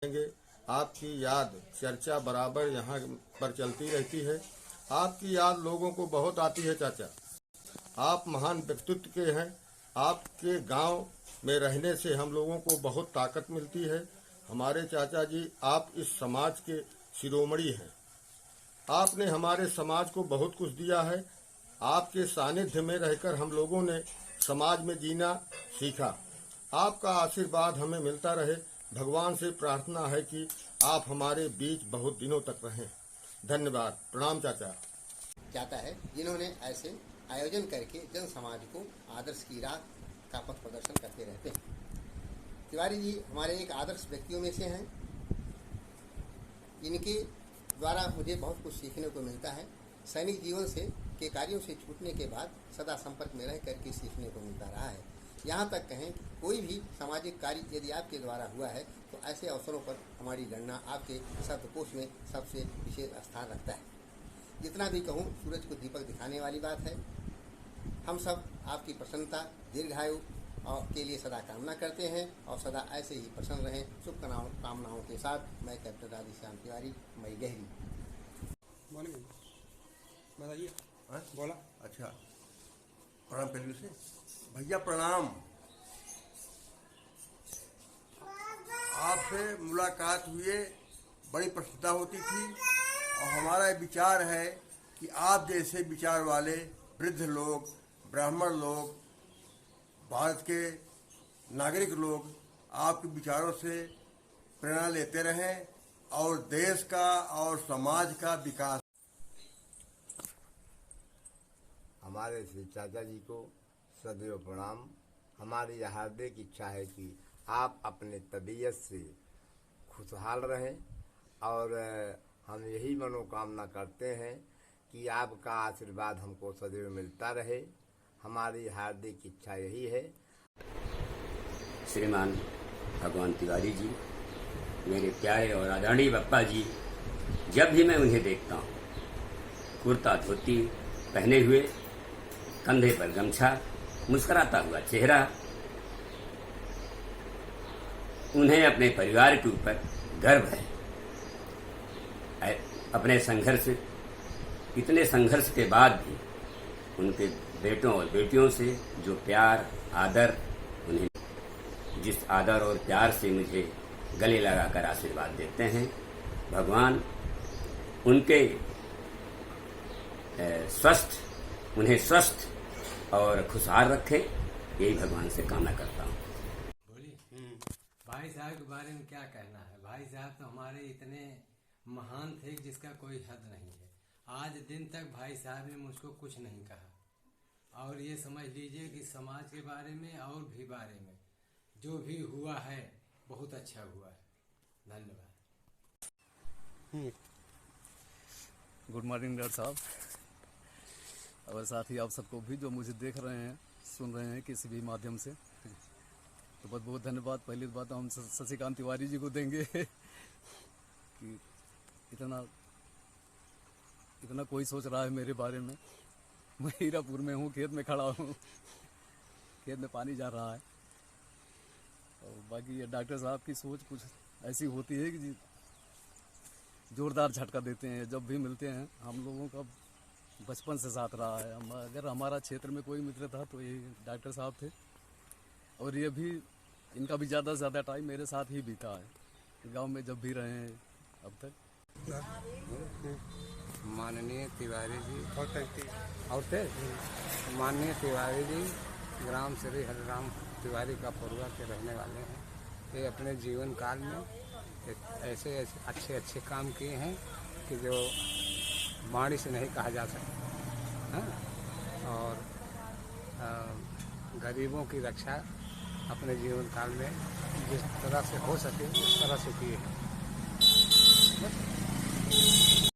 देंगे। आपकी याद चर्चा बराबर यहाँ पर चलती रहती है। आपकी याद लोगों को बहुत आती है चाचा। आप महान व्यक्तित्व के हैं। आपके गांव में रहने से हम लोगों को बहुत ताकत मिलती है। हमारे चाचा जी, आप इस समाज के शिरोमणि हैं। आपने हमारे समाज को बहुत कुछ दिया है। आपके सानिध्य में रहकर हम लोगों ने समाज में जीना सीखा। आपका आशीर्वाद हमें मिलता रहे। भगवान से प्रार्थना है कि आप हमारे बीच बहुत दिनों तक रहें। धन्यवाद। प्रणाम चाचा। जाता है जिन्होंने ऐसे आयोजन करके जन समाज को आदर्श की राह का पथ प्रदर्शन करते रहते हैं। तिवारी जी हमारे एक आदर्श व्यक्तियों में से हैं। इनके द्वारा मुझे बहुत कुछ सीखने को मिलता है। सैनिक जीवन के कार्यों से छूटने के बाद सदा संपर्क में रह करके सीखने को मिलता रहा है। यहाँ तक कहें कि कोई भी सामाजिक कार्य यदि आपके द्वारा हुआ है तो ऐसे अवसरों पर हमारी गणना आपके शब्दकोश में सबसे विशेष स्थान रखता है। जितना भी कहूँ, सूरज को दीपक दिखाने वाली बात है। हम सब आपकी प्रसन्नता, दीर्घायु के लिए सदा कामना करते हैं और सदा ऐसे ही प्रसन्न रहें। शुभकामनाओं के साथ मैं कैप्टन राधेश्याम तिवारी, मई गहरी। बताइए। बोला। अच्छा, प्रणाम करिए से। भैया प्रणाम। आपसे मुलाकात हुए बड़ी प्रसन्नता होती थी और हमारा विचार है कि आप जैसे विचार वाले वृद्ध लोग, ब्राह्मण लोग, भारत के नागरिक लोग आपके विचारों से प्रेरणा लेते रहें और देश का और समाज का विकास। हमारे श्री चाचा जी को सदैव प्रणाम। हमारी हार्दिक इच्छा है कि आप अपने तबीयत से खुशहाल रहें और हम यही मनोकामना करते हैं कि आपका आशीर्वाद हमको सदैव मिलता रहे। हमारी हार्दिक इच्छा यही है। श्रीमान भगवान तिवारी जी, मेरे प्यारे और आदरणीय बप्पा जी, जब भी मैं उन्हें देखता हूँ, कुर्ता धोती पहने हुए, कंधे पर गमछा, मुस्कुराता हुआ चेहरा, उन्हें अपने परिवार के ऊपर गर्व है। अपने संघर्ष, इतने संघर्ष के बाद भी उनके बेटों और बेटियों से जो प्यार, आदर, उन्हें जिस आदर और प्यार से मुझे गले लगाकर आशीर्वाद देते हैं, भगवान उनके उन्हें स्वस्थ और खुशहाल रखे, यही भगवान से कामना करता हूँ। बोलिए। भाई साहब के बारे में क्या कहना है। भाई साहब तो हमारे इतने महान थे जिसका कोई हद नहीं है। आज दिन तक भाई साहब ने मुझको कुछ नहीं कहा और ये समझ लीजिए कि समाज के बारे में और भी बारे में जो भी हुआ है बहुत अच्छा हुआ है। धन्यवाद। गुड मॉर्निंग डॉक्टर साहब और साथ ही आप सबको भी जो मुझे देख रहे हैं, सुन रहे हैं किसी भी माध्यम से, तो बहुत बहुत धन्यवाद। पहली बात हम शशिकांत तिवारी जी को देंगे कि इतना कोई सोच रहा है मेरे बारे में। मैं हीरापुर में हूँ, खेत में खड़ा हूँ, खेत में पानी जा रहा है। और बाकी ये डॉक्टर साहब की सोच कुछ ऐसी होती है कि जोरदार झटका देते हैं। जब भी मिलते हैं, हम लोगों का बचपन से साथ रहा है। अगर हमारा क्षेत्र में कोई मित्र था तो ये डॉक्टर साहब थे और ये भी, इनका भी ज़्यादा से ज़्यादा टाइम मेरे साथ ही बीता है गांव में जब भी रहे हैं अब तक। माननीय तिवारी जी माननीय तिवारी जी ग्राम श्री हरिराम तिवारी का परुआ के रहने वाले हैं। ये अपने जीवन काल में ऐसे अच्छे काम किए हैं कि जो वाणी से नहीं कहा जा सकता। हाँ? और गरीबों की रक्षा अपने जीवन काल में जिस तरह से हो सके उस तरह से किए हैं।